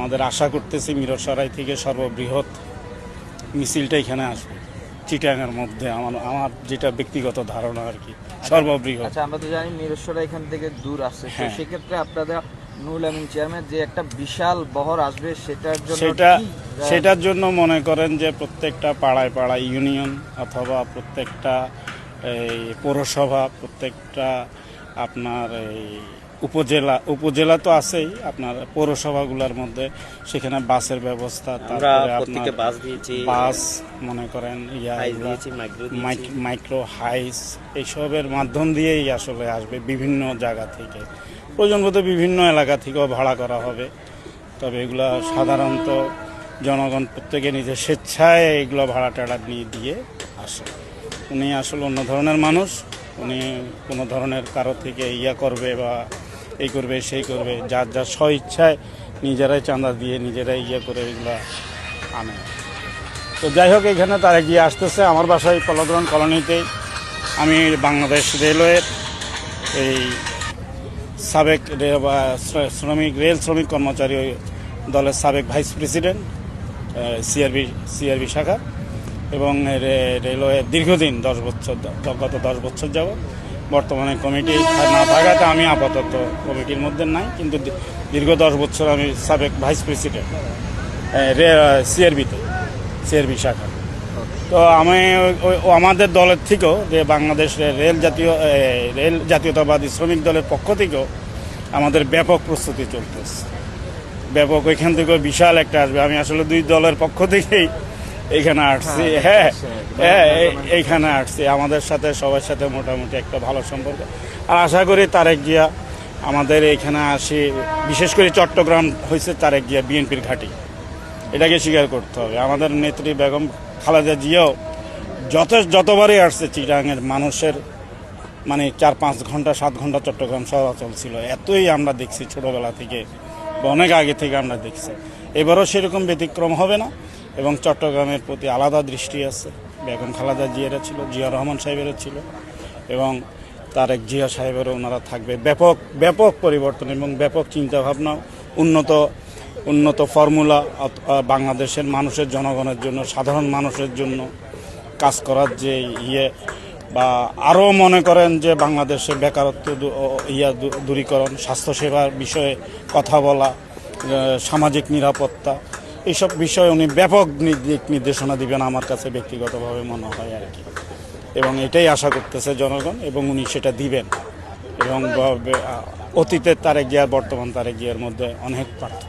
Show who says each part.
Speaker 1: আমাদের আশা করতেছি মিরসরাই থেকে সর্ববৃহৎ মিছিলটা এখানে আসবে চিটাগাংয়ের মধ্যে। আমার যেটা ব্যক্তিগত ধারণা আর কি, সর্ববৃহৎ।
Speaker 2: আচ্ছা, আমরা তো জানি মিরসরাই এখান থেকে দূর আসছে, তো
Speaker 1: হ্যাঁ।
Speaker 2: সেক্ষেত্রে আপনাদের নুরুল আমিন চেয়ারম্যান যে একটা বিশাল বহর আসবে সেটার জন্য
Speaker 1: সেটার জন্য মনে করেন যে প্রত্যেকটা পাড়ায় পাড়ায় ইউনিয়ন অথবা প্রত্যেকটা এই পৌরসভা, প্রত্যেকটা আপনার এই উপজেলা তো আছেই, আপনার পৌরসভাগুলোর মধ্যে সেখানে বাসের ব্যবস্থা, তারপরে আপনার বাস মনে করেন মাইক্রো হাইস এইসবের মাধ্যম দিয়েই আসলে আসবে বিভিন্ন জায়গা থেকে, প্রয়োজন মতো বিভিন্ন এলাকা থেকেও ভাড়া করা হবে। তবে এগুলা সাধারণত জনগণ প্রত্যেকে নিজের স্বেচ্ছায় এগুলো ভাড়া টাড়া নিয়ে দিয়ে আসে। উনি আসলে অন্য ধরনের মানুষ, উনি কোনো ধরনের কারো থেকে করবে বা এই করবে সেই করবে, যার যার স্ব ইচ্ছায় নিজেরাই চাঁদা দিয়ে নিজেরাই করে এগুলো আনে। তো যাই হোক, এখানে তারা গিয়ে আসতেছে আমার বাসায় পল্লগ্রহণ কলোনিতেই। আমি বাংলাদেশ রেলওয়ের এই সাবেক রেল শ্রমিক কর্মচারী দলের সাবেক ভাইস প্রেসিডেন্ট সিআরবি শাখা, এবং রেলওয়ে দীর্ঘদিন গত 10 বছর যাবত। বর্তমানে কমিটি না থাকাতে আমি আপাতত কমিটির মধ্যে নাই, কিন্তু দীর্ঘ 10 বছর আমি সাবেক ভাইস প্রেসিডেন্ট সিআরবি শাখা। তো আমি আমাদের দলের থেকেও যে বাংলাদেশ রেল জাতীয়তাবাদী শ্রমিক দলের পক্ষ থেকেও আমাদের ব্যাপক প্রস্তুতি চলতেছে, ব্যাপক। ওইখান থেকেও বিশাল একটা আসবে। আমি আসলে 2 দলের পক্ষ থেকেই এইখানে আসছি। এইখানে আসছি, আমাদের সাথে সবার সাথে মোটামুটি একটা ভালো সম্পর্ক। আর আশা করি তারেক জিয়া আমাদের এইখানে আসি, বিশেষ করে চট্টগ্রাম হয়েছে তারেক জিয়া বিএনপির ঘাঁটি, এটাকে স্বীকার করতে হবে। আমাদের নেত্রী বেগম খালেদা জিয়াও যতবারই আসছে চিটাগাংয়ের মানুষের মানে 4-5 ঘন্টা 7 ঘন্টা চট্টগ্রাম চলাচল ছিল, এতই আমরা দেখছি ছোটোবেলা থেকে বা অনেক আগে থেকে আমরা দেখছি। এবারও সেরকম ব্যতিক্রম হবে না, এবং চট্টগ্রামের প্রতি আলাদা দৃষ্টি আছে। বেগম খালেদা জিয়ারা ছিল, জিয়া রহমান সাহেবেরও ছিল, এবং তারেক জিয়া সাহেবেরও ওনারা থাকবে। ব্যাপক পরিবর্তন এবং ব্যাপক চিন্তাভাবনা, উন্নত ফর্মুলা বাংলাদেশের মানুষের, জনগণের জন্য, সাধারণ মানুষের জন্য কাজ করার যে বা আরও মনে করেন যে বাংলাদেশের বেকারত্ব দূরীকরণ, স্বাস্থ্যসেবার বিষয়ে কথা বলা, সামাজিক নিরাপত্তা, এইসব বিষয়ে উনি ব্যাপক নির্দেশনা দিবেন আমার কাছে ব্যক্তিগতভাবে মনে হয় আর কি। এবং এটাই আশা করতেছে জনগণ, এবং উনি সেটা দিবেন। এবং অতীতের তারেক জিয়া বর্তমান তারেক জিয়ার মধ্যে অনেক পার্থক্য।